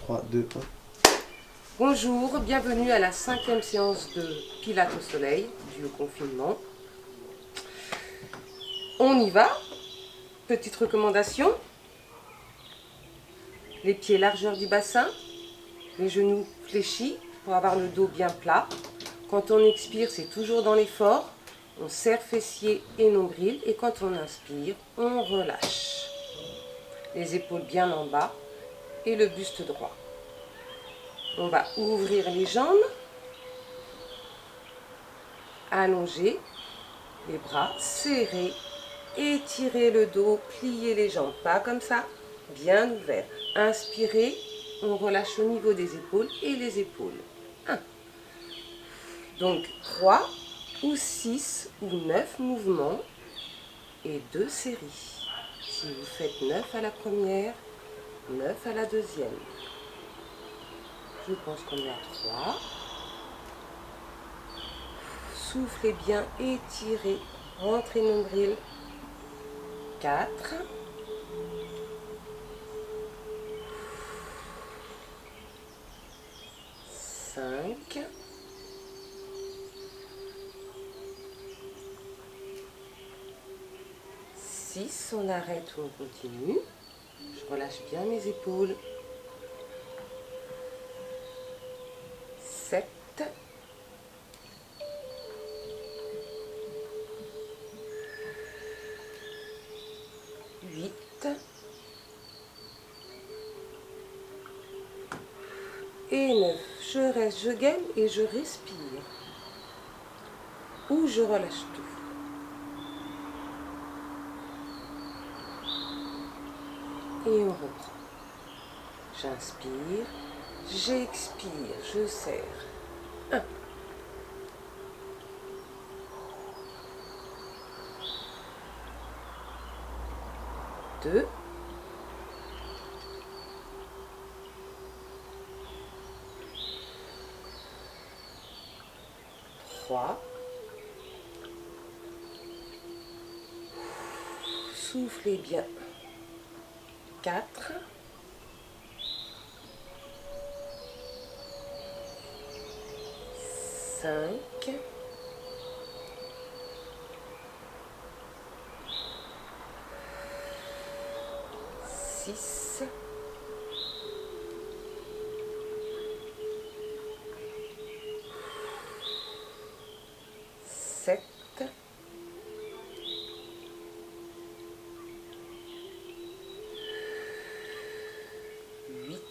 3, 2, 1. Bonjour, bienvenue à la 5e séance de Pilates au soleil, due au confinement. On y va. Petite recommandation. Les pieds largeur du bassin, les genoux fléchis pour avoir le dos bien plat. Quand on expire, c'est toujours dans l'effort. On serre fessiers et nombril et quand on inspire, on relâche. Les épaules bien en bas et le buste droit. On va ouvrir les jambes, allonger les bras, serrer, étirer le dos, plier les jambes, pas comme ça, bien ouvert. Inspirez, on relâche au niveau des épaules et les épaules. 1. Donc 3 ou 6 ou 9 mouvements et 2 séries. Si vous faites 9 à la première, 9 à la deuxième. Je pense qu'on est à 3. Soufflez bien, étirez, rentrez nombril. 4. 5. 6. On arrête ou on continue. Je relâche bien mes épaules. 7. 8. Et 9. Je reste, je gaine et je respire. Ou je relâche tout. Et on reprend. J'inspire, j'expire, je serre. 1. 2. 3. Soufflez bien. 4. 5. 6. 7. 8.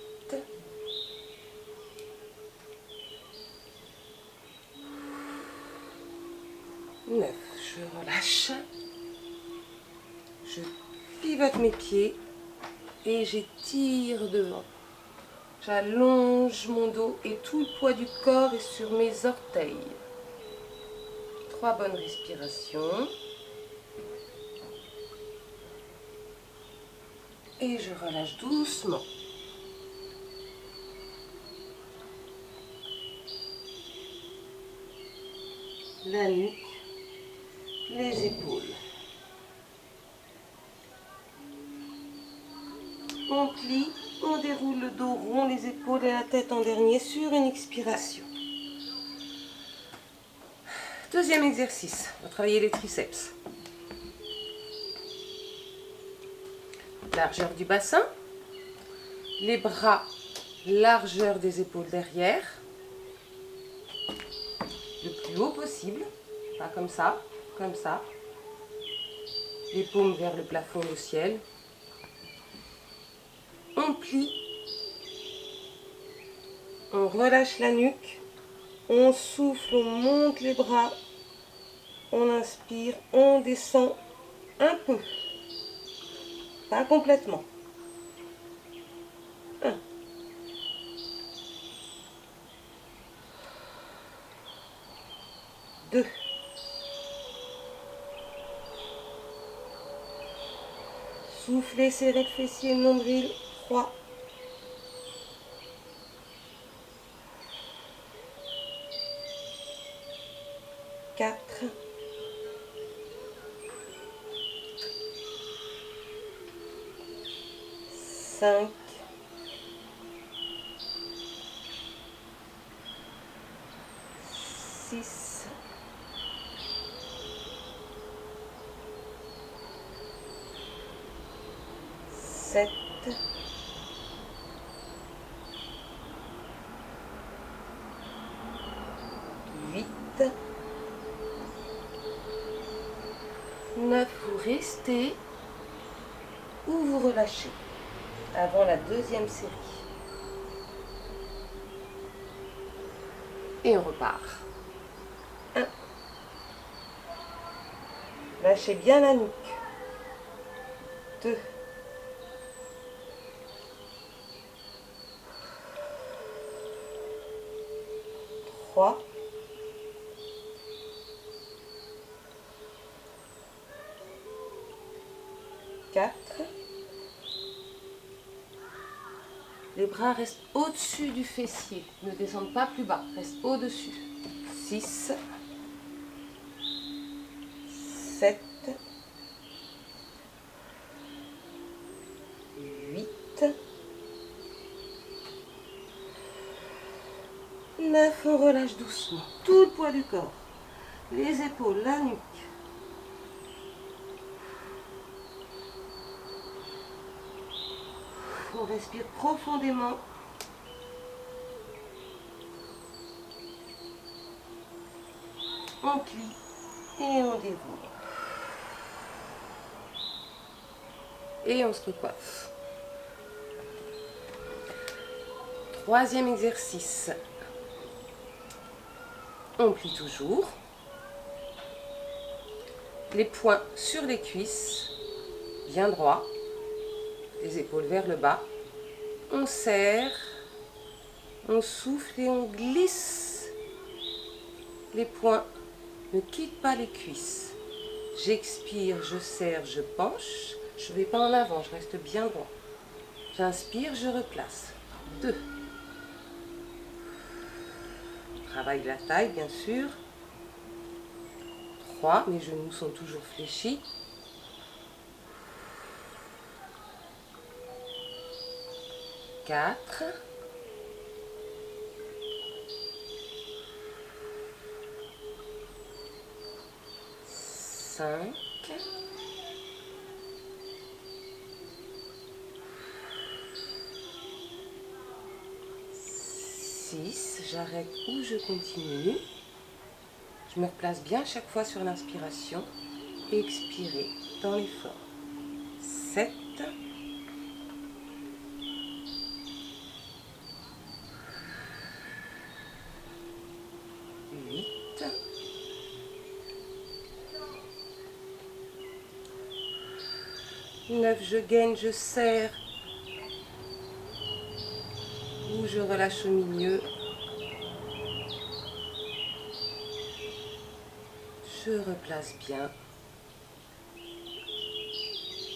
9. Je relâche. Je pivote mes pieds et j'étire devant. J'allonge mon dos et tout le poids du corps est sur mes orteils. 3 bonnes respirations. Et je relâche doucement. La nuque, les épaules. On plie, on déroule le dos rond, les épaules et la tête en dernier sur une expiration. Deuxième exercice, on va travailler les triceps. Largeur du bassin, les bras, largeur des épaules derrière, le plus haut possible, pas comme ça, les paumes vers le plafond, le ciel. On plie, on relâche la nuque, on souffle, on monte les bras, on inspire, on descend un peu, pas complètement. 1. 2. 'Soufflez, serrez le fessier, le nombril. 3. 4. 5. 6, 7, 8, 9, vous restez ou vous relâchez avant la deuxième série. Et on repart. 1. Lâchez bien la nuque. 2. 3. 4. Les bras restent au-dessus du fessier, ne descendent pas plus bas, restent au-dessus. 6, 7, 8, 9, on relâche doucement tout le poids du corps, les épaules, la nuque. On respire profondément. On plie et on déroule. Et on se recoiffe. Troisième exercice. On plie toujours. Les poings sur les cuisses, bien droit. Les épaules vers le bas. On serre, on souffle et on glisse. Les poings ne quittent pas les cuisses. J'expire, je serre, je penche. Je ne vais pas en avant, je reste bien droit. J'inspire, je replace. 2. Travaille la taille, bien sûr. 3. Mes genoux sont toujours fléchis. 4. 5. 6. J'arrête ou je continue. Je me replace bien chaque fois sur l'inspiration. Expirez dans l'effort. 7. 8. 9. Je gaine, je serre. Ou je relâche au milieu. Je replace bien.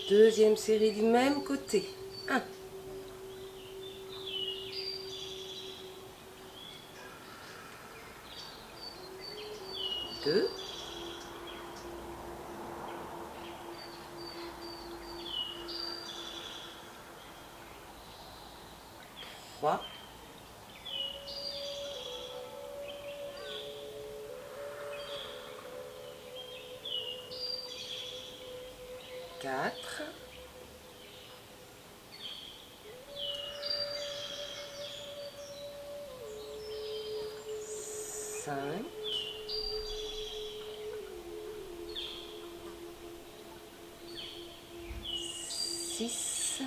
Deuxième série du même côté. 1. 2. 3. 4. 5. 6.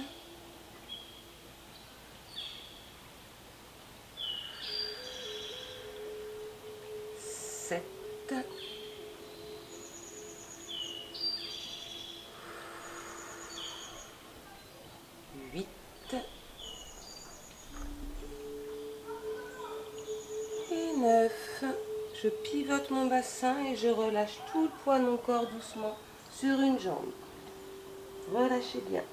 7. 8. Et 9. Je pivote mon bassin et je relâche tout le poids de mon corps doucement sur une jambe. Relâchez bien.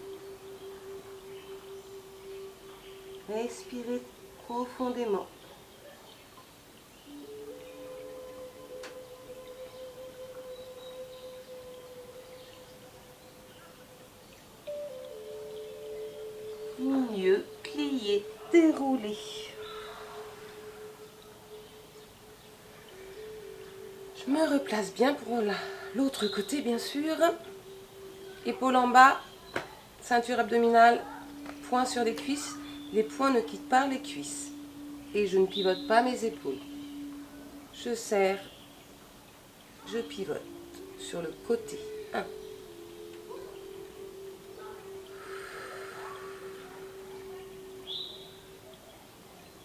Respirez profondément. Milieu, plié, déroulé. Je me replace bien pour l'autre côté, bien sûr. Épaule en bas, ceinture abdominale, poings sur les cuisses. Les poings ne quittent pas les cuisses. Et je ne pivote pas mes épaules. Je serre, je pivote sur le côté. 1.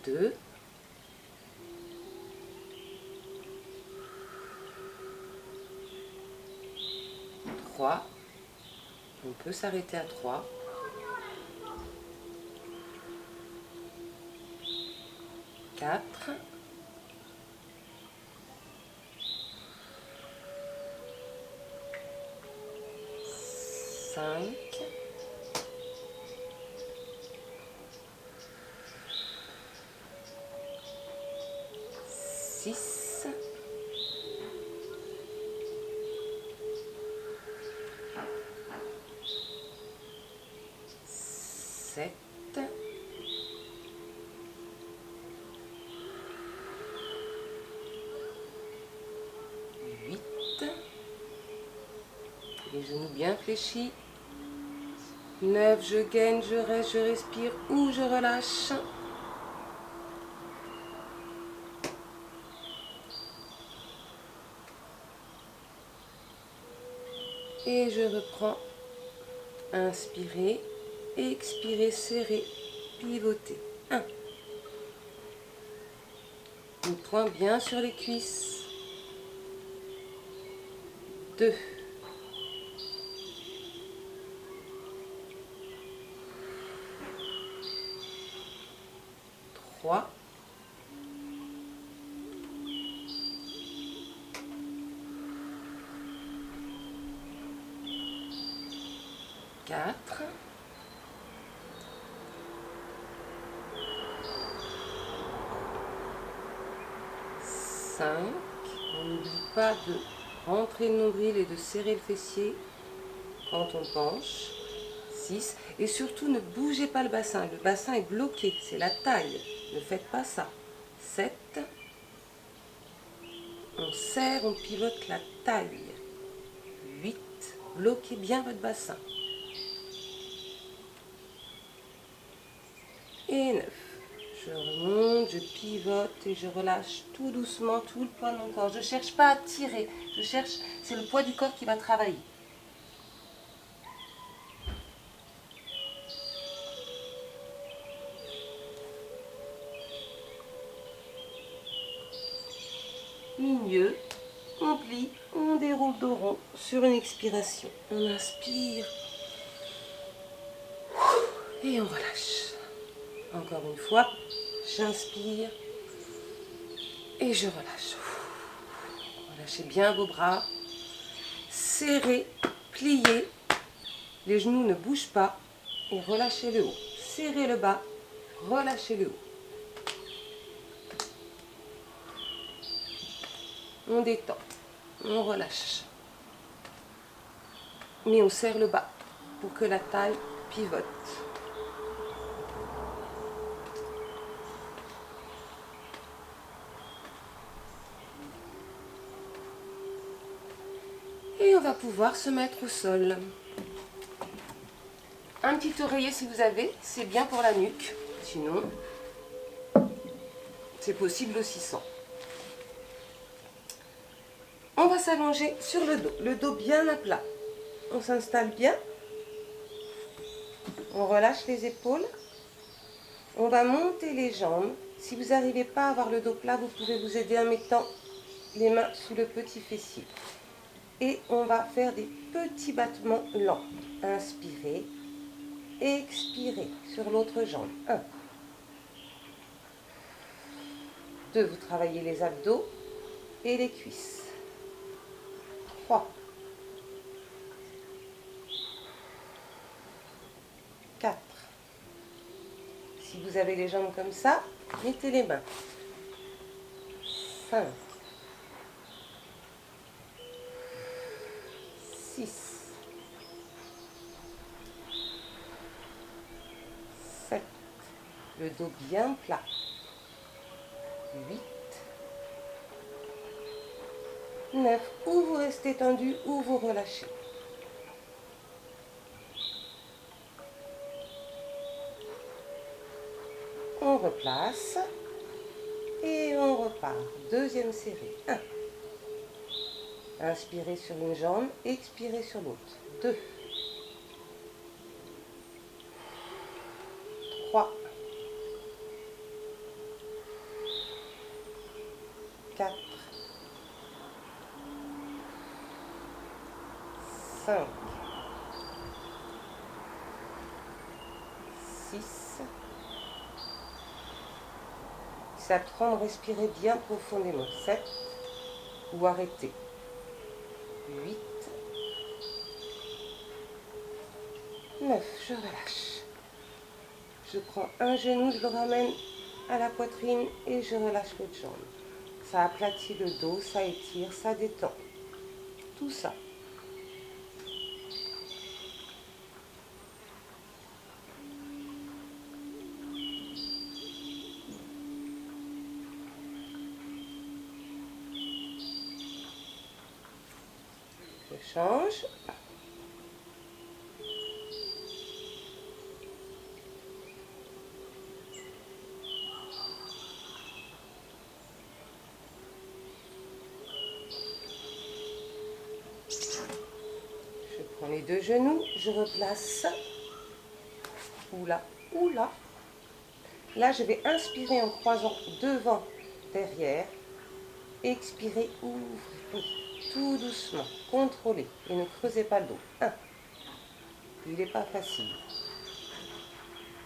2. 3. On peut s'arrêter à 3. 4. 5. 6. 7. 8. Les genoux bien fléchis. 9, je gaine, je reste, je respire ou je relâche. Et je reprends. Inspirez, expirez, serrez, pivotez. 1. Le poing bien sur les cuisses. 2. 3. 4. 5. On n'oublie pas de rentrer le nombril et de serrer le fessier quand on penche. 6. Et surtout, ne bougez pas le bassin. Le bassin est bloqué, c'est la taille. Ne faites pas ça. 7. On serre, on pivote la taille. 8. Bloquez bien votre bassin. Et 9. Je remonte, je pivote et je relâche tout doucement tout le poids de mon corps. Je ne cherche pas à tirer. Je cherche, c'est le poids du corps qui va travailler. Milieu, on plie, on déroule dos rond sur une expiration. On inspire et on relâche. Encore une fois, j'inspire et je relâche. Relâchez bien vos bras, serrez, pliez, les genoux ne bougent pas et relâchez le haut. Serrez le bas, relâchez le haut. On détend, on relâche. Mais on serre le bas pour que la taille pivote. Et on va pouvoir se mettre au sol. Un petit oreiller si vous avez, c'est bien pour la nuque. Sinon, c'est possible aussi sans. On va s'allonger sur le dos bien à plat. On s'installe bien. On relâche les épaules. On va monter les jambes. Si vous n'arrivez pas à avoir le dos plat, vous pouvez vous aider en mettant les mains sous le petit fessier. Et on va faire des petits battements lents. Inspirez, expirez sur l'autre jambe. 1. 2, vous travaillez les abdos et les cuisses. 3. 4. Si vous avez les jambes comme ça, mettez les mains. 5. 6. 7. Le dos bien plat. 8. 9. Ou vous restez tendu ou vous relâchez. On replace et on repart. Deuxième série. 1. Inspirez sur une jambe, expirez sur l'autre. 2. 3. 4. 5. 6. Ça prend de respirer bien profondément. 7. Ou arrêtez. 8. 9. Je relâche. Je prends un genou, je le ramène à la poitrine et je relâche l'autre jambe. Ça aplatit le dos, ça étire, ça détend. Tout ça. Je change. Je prends les deux genoux, je replace. Oula, oula. Là, je vais inspirer en croisant devant, derrière. Expirez, ouvrez. Tout doucement, contrôlez et ne creusez pas le dos. 1. Il n'est pas facile.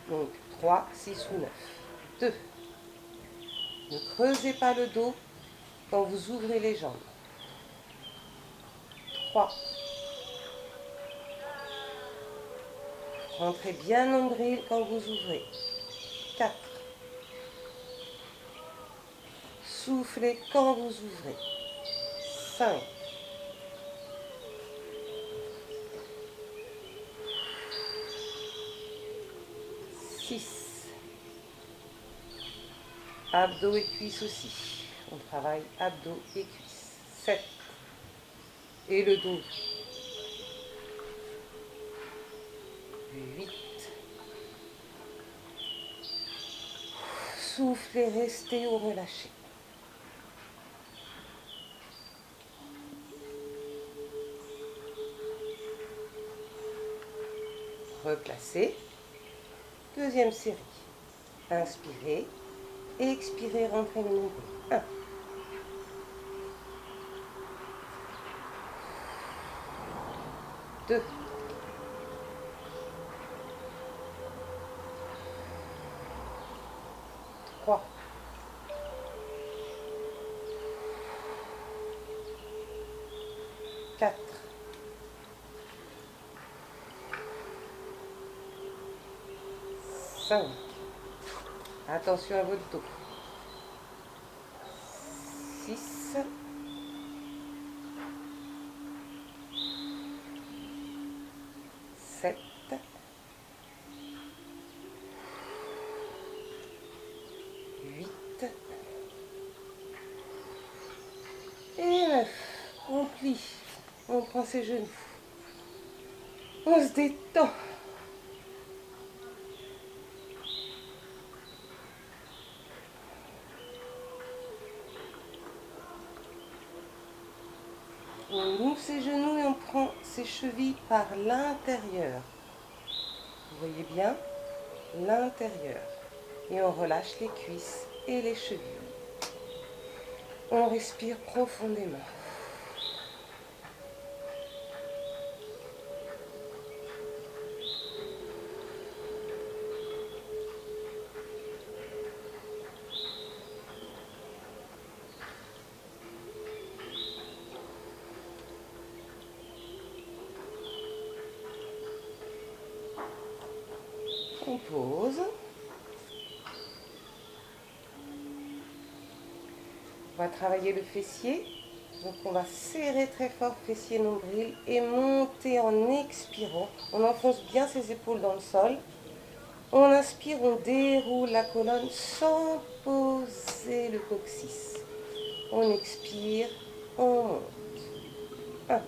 Donc 3, 6 ou 9. 2. Ne creusez pas le dos quand vous ouvrez les jambes. 3. Rentrez bien nombril quand vous ouvrez. 4. Soufflez quand vous ouvrez. 5. 6. Abdos et cuisses aussi. On travaille abdos et cuisses. 7. Et le dos. 8. Soufflez, restez ou relâchez. Replacez. Deuxième série. Inspirez. Expirez, rentrez le nombril. 1. 2. 3. 4. 5. Attention à votre dos. 6. 7. 8. Et 9. On plie. On prend ses genoux. On se détend. On ouvre ses genoux et on prend ses chevilles par l'intérieur. Vous voyez bien? L'intérieur. Et on relâche les cuisses et les chevilles. On respire profondément. On pose. On va travailler le fessier. Donc on va serrer très fort fessier nombril et monter en expirant. On enfonce bien ses épaules dans le sol. On inspire, on déroule la colonne sans poser le coccyx. On expire on monte. 1.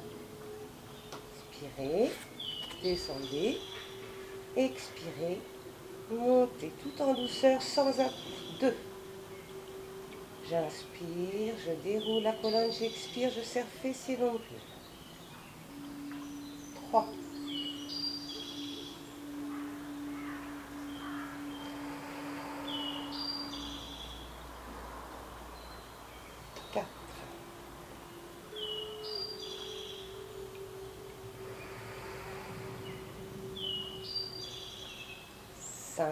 Inspirez, descendez, expirez, montez tout en douceur sans à-coups. 2. J'inspire, je déroule la colonne, j'expire, je serre fessier nombril. 3. 4. 5.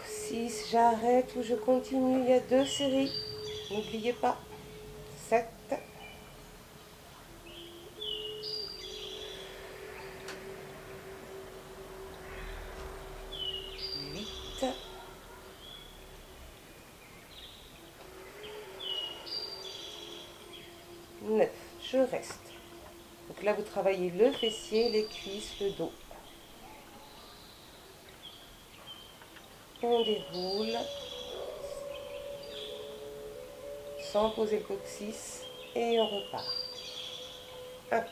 6. J'arrête ou je continue. Il y a 2 séries. N'oubliez pas. 7. 8. 9. Je reste. Donc là, vous travaillez le fessier, les cuisses, le dos. On déroule sans poser le coccyx et on repart. 1.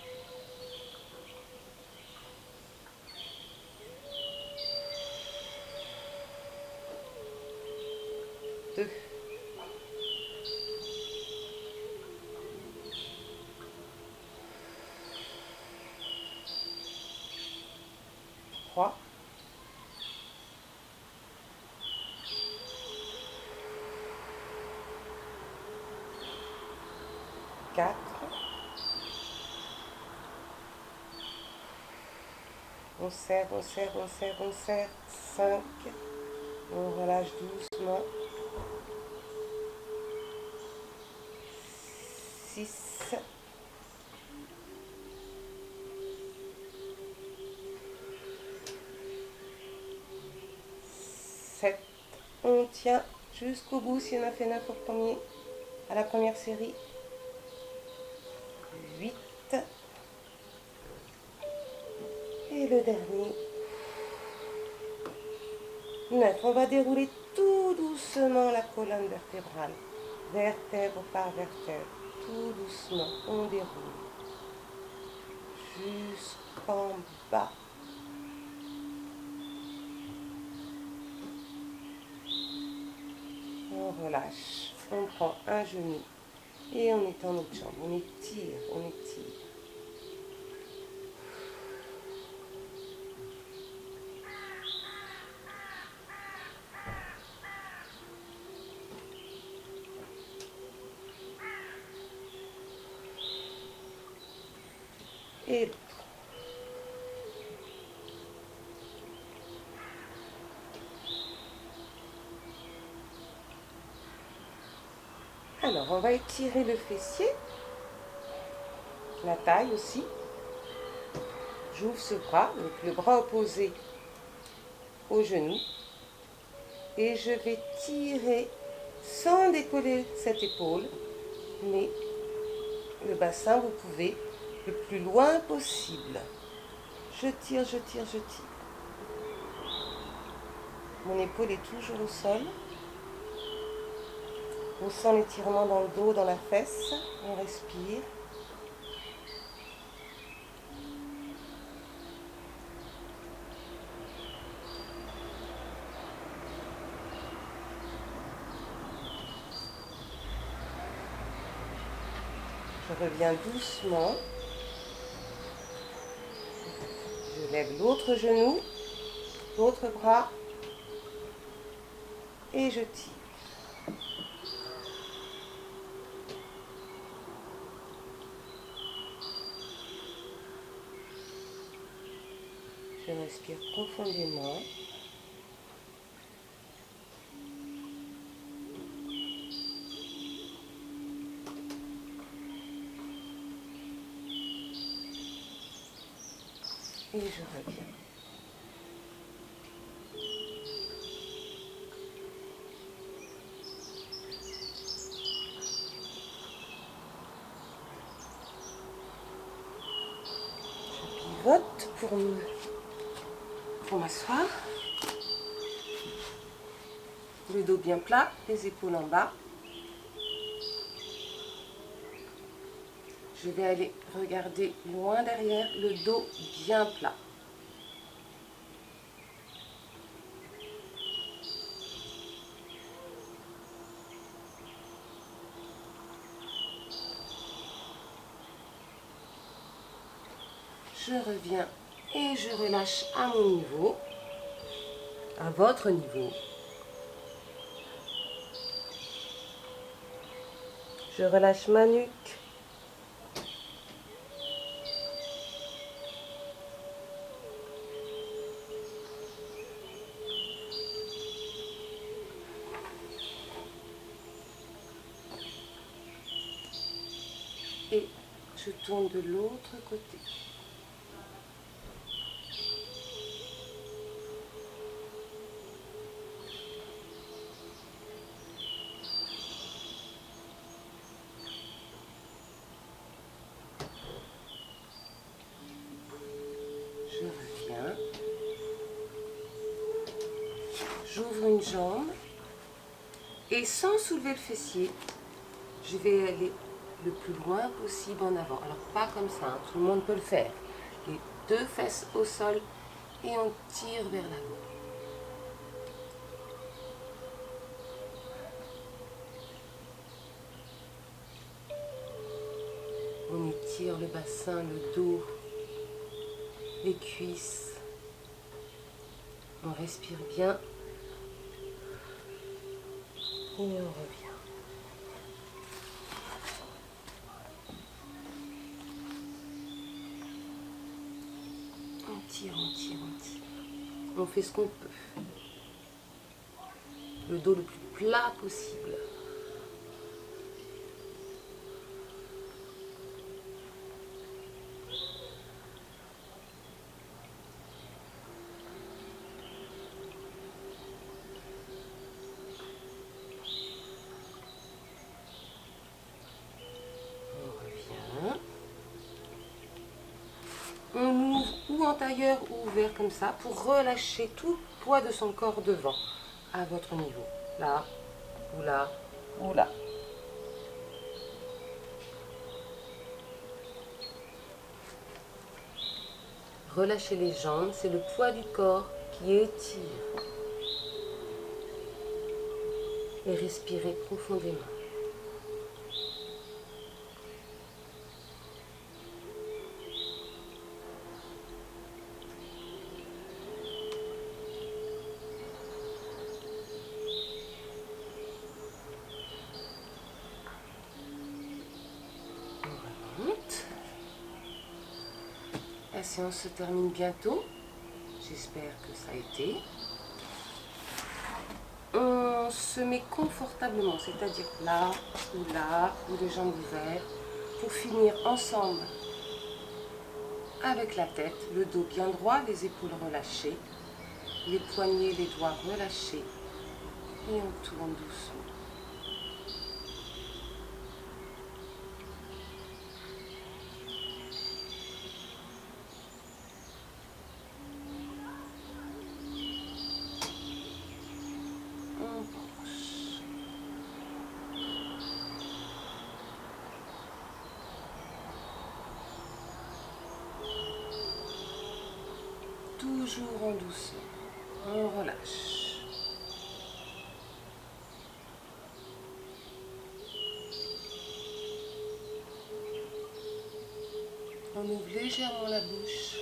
2. 3. 4. On serre, on serre, on serre, on serre. 5. On relâche doucement. 6. 7. On tient jusqu'au bout si on a fait 9 à la première série. 8. Et le dernier. 9. On va dérouler tout doucement la colonne vertébrale. Vertèbre par vertèbre. Tout doucement, on déroule. Jusqu'en bas. On relâche. On prend un genou. Et on étend notre jambe. On étire, on étire. Et l'autre. Alors, on va étirer le fessier, la taille aussi. J'ouvre ce bras, donc le bras opposé au genou. Et je vais tirer sans décoller cette épaule, mais le bassin, vous pouvez le plus loin possible. Je tire, je tire, je tire. Mon épaule est toujours au sol. On sent l'étirement dans le dos, dans la fesse. On respire. Je reviens doucement. Je lève l'autre genou, l'autre bras et je tire. Je respire profondément. Et je reviens. Je pivote pour m'asseoir. Le dos bien plat, les épaules en bas. Je vais aller regarder loin derrière, le dos bien plat. Je reviens et je relâche à mon niveau, à votre niveau. Je relâche ma nuque. Et je tourne de l'autre côté. Je reviens. J'ouvre une jambe et sans soulever le fessier, je vais aller le plus loin possible en avant. Alors pas comme ça, hein, tout le monde peut le faire. Les deux fesses au sol et on tire vers l'avant. On étire le bassin, le dos, les cuisses. On respire bien et on revient. On tire, on tire, on tire. On fait ce qu'on peut. Le dos le plus plat possible. On ouvre ou en tailleur ou ouvert comme ça pour relâcher tout le poids de son corps devant, à votre niveau. Là, ou là, ou là. Relâchez les jambes, c'est le poids du corps qui étire. Et respirez profondément. La séance se termine bientôt. J'espère que ça a été. On se met confortablement, c'est-à-dire là, ou les jambes ouvertes, pour finir ensemble avec la tête, le dos bien droit, les épaules relâchées, les poignets, les doigts relâchés, et on tourne doucement. Toujours en douceur, on relâche. On ouvre légèrement la bouche.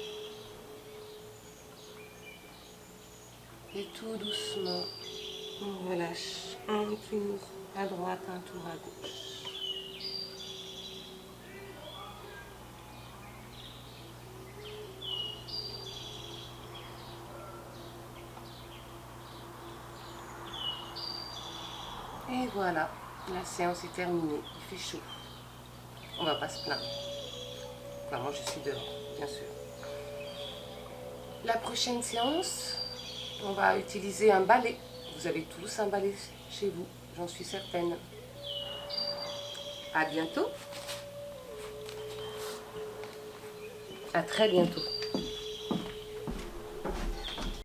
Et tout doucement, on relâche un tour à droite, un tour à gauche. Et voilà, la séance est terminée. Il fait chaud. On va pas se plaindre. Enfin, moi, je suis dehors, bien sûr. La prochaine séance, on va utiliser un balai. Vous avez tous un balai chez vous, j'en suis certaine. À bientôt. À très bientôt.